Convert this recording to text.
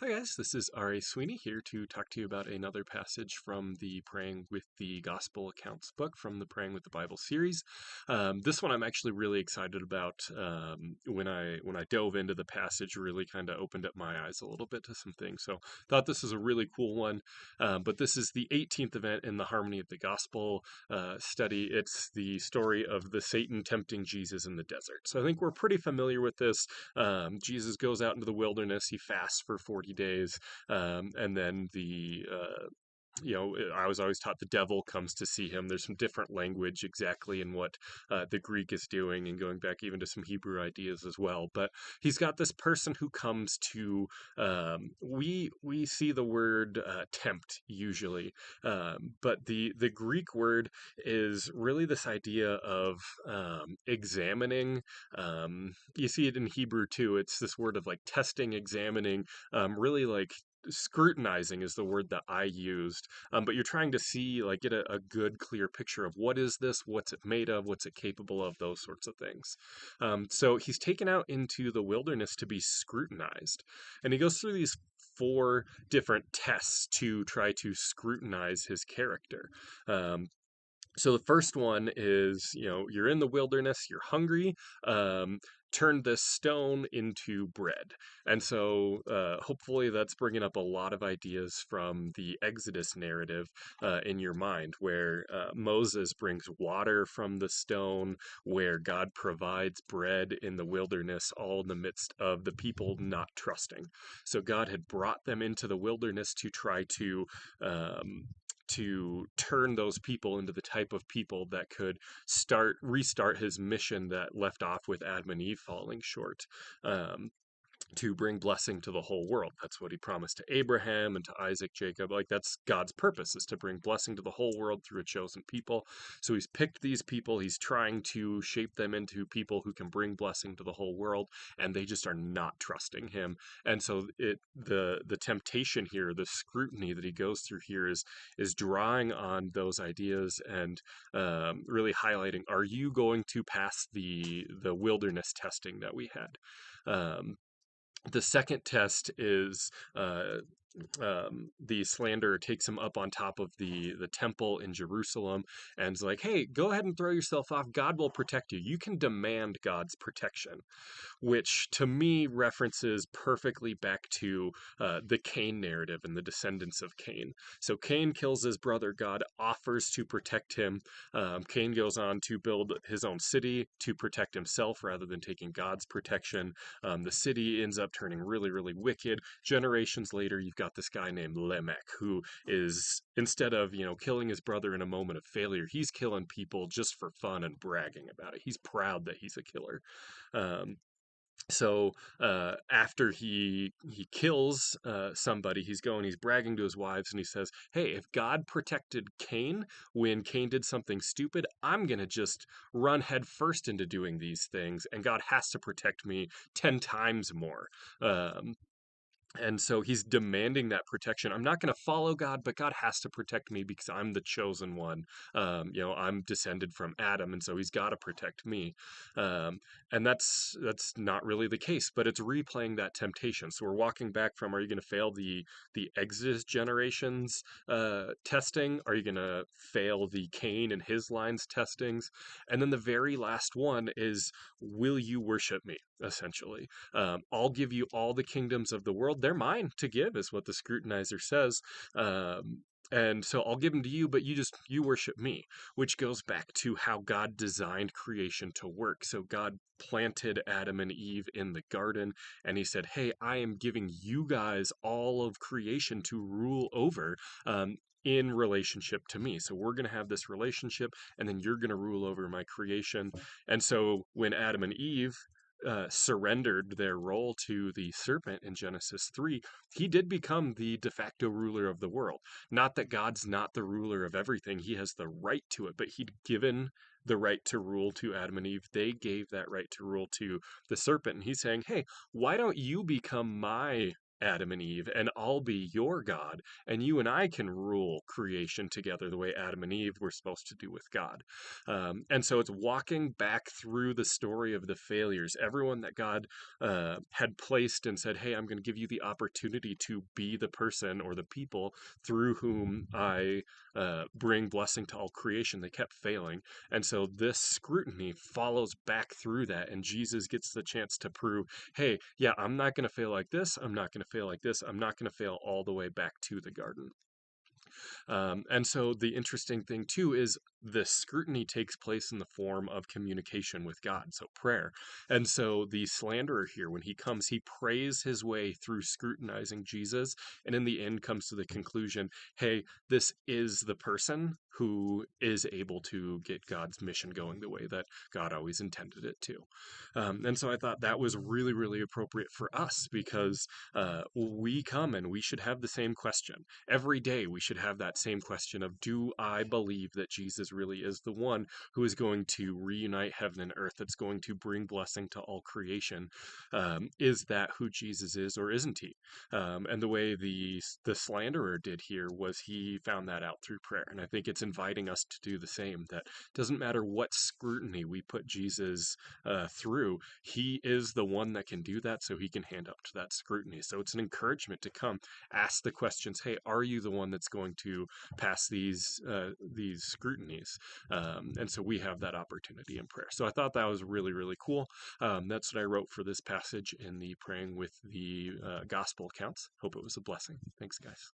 Hi guys, this is R.A. Sweeney here to talk to you about another passage from the Praying with the Gospel Accounts book from the Praying with the Bible series. This one I'm actually really excited about. When I dove into the passage, really kind of opened up my eyes a little bit to some things. So thought this is a really cool one. But this is the 18th event in the Harmony of the Gospel study. It's the story of the Satan tempting Jesus in the desert. So I think we're pretty familiar with this. Jesus goes out into the wilderness. He fasts for 40 days. And then I was always taught the devil comes to see him. There's some different language exactly in what the Greek is doing, and going back even to some Hebrew ideas as well. But he's got this person who comes to. We see the word tempt usually, but the Greek word is really this idea of examining. You see it in Hebrew too. It's this word of like testing, examining, really like scrutinizing is the word that I used. But you're trying to see, like, get a good, clear picture of what is this, what's it made of, what's it capable of, those sorts of things. So he's taken out into the wilderness to be scrutinized, and he goes through these four different tests to try to scrutinize his character. Um, so the first one is, you're in the wilderness, you're hungry. Um, Turn this stone into bread. And so hopefully that's bringing up a lot of ideas from the Exodus narrative in your mind, where Moses brings water from the stone, where God provides bread in the wilderness, all in the midst of the people not trusting. So God had brought them into the wilderness to try um, to turn those people into the type of people that could restart his mission that left off with Adam and Eve falling short. Um, to bring blessing to the whole world. That's what he promised to Abraham and to Isaac, Jacob. Like, that's God's purpose, is to bring blessing to the whole world through a chosen people. So he's picked these people, he's trying to shape them into people who can bring blessing to the whole world, and they just are not trusting him. And so the temptation here, the scrutiny that he goes through here is drawing on those ideas and really highlighting, are you going to pass the wilderness testing that we had? Um, the second test is the slanderer takes him up on top of the temple in Jerusalem and is like, hey, go ahead and throw yourself off. God will protect you. You can demand God's protection, which to me references perfectly back to the Cain narrative and the descendants of Cain. So Cain kills his brother. God offers to protect him. Cain goes on to build his own city to protect himself rather than taking God's protection. The city ends up turning really, really wicked. Generations later, you've got this guy named Lamech, who is, instead of, killing his brother in a moment of failure, he's killing people just for fun and bragging about it. He's proud that he's a killer. Um, After he kills somebody, he's bragging to his wives, and he says, hey, if God protected Cain when Cain did something stupid, I'm gonna just run headfirst into doing these things, and God has to protect me 10 times more. um, and so he's demanding that protection. I'm not going to follow God, but God has to protect me because I'm the chosen one. I'm descended from Adam, and so he's got to protect me. Um, and that's not really the case, but it's replaying that temptation. So we're walking back from, are you going to fail the Exodus generations testing? Are you going to fail the Cain and his lines testings? And then the very last one is, will you worship me? Essentially, I'll give you all the kingdoms of the world. They're mine to give, is what the scrutinizer says. And so I'll give them to you, but you worship me, which goes back to how God designed creation to work. So God planted Adam and Eve in the garden, and he said, hey, I am giving you guys all of creation to rule over. In relationship to me. So we're going to have this relationship, and then you're going to rule over my creation. And so when Adam and Eve surrendered their role to the serpent in Genesis 3, he did become the de facto ruler of the world. Not that God's not the ruler of everything, he has the right to it, but he'd given the right to rule to Adam and Eve. They gave that right to rule to the serpent. And he's saying, hey, why don't you become my Adam and Eve, and I'll be your God, and you and I can rule creation together the way Adam and Eve were supposed to do with God. And so it's walking back through the story of the failures, everyone that God had placed and said, hey, I'm going to give you the opportunity to be the person or the people through whom I bring blessing to all creation. They kept failing. And so this scrutiny follows back through that, and Jesus gets the chance to prove, hey, yeah, I'm not going to fail like this. I'm not going to fail like this. I'm not going to fail all the way back to the garden. And so the interesting thing too is the scrutiny takes place in the form of communication with God, so prayer. And so the slanderer here, when he comes, he prays his way through scrutinizing Jesus, and in the end comes to the conclusion, hey, this is the person who is able to get God's mission going the way that God always intended it to. And so I thought that was really, really appropriate for us because we come and we should have the same question. Every day we should have that same question of, do I believe that Jesus really is the one who is going to reunite heaven and earth, that's going to bring blessing to all creation? Is that who Jesus is, or isn't he? And the way the slanderer did here was he found that out through prayer. And I think it's inviting us to do the same, that doesn't matter what scrutiny we put Jesus through, he is the one that can do that, so he can hand up to that scrutiny. So it's an encouragement to come ask the questions, hey, are you the one that's going to pass these scrutinies? And so we have that opportunity in prayer. So I thought that was really, really cool. That's what I wrote for this passage in the Praying with the Gospel accounts. Hope it was a blessing. Thanks, guys.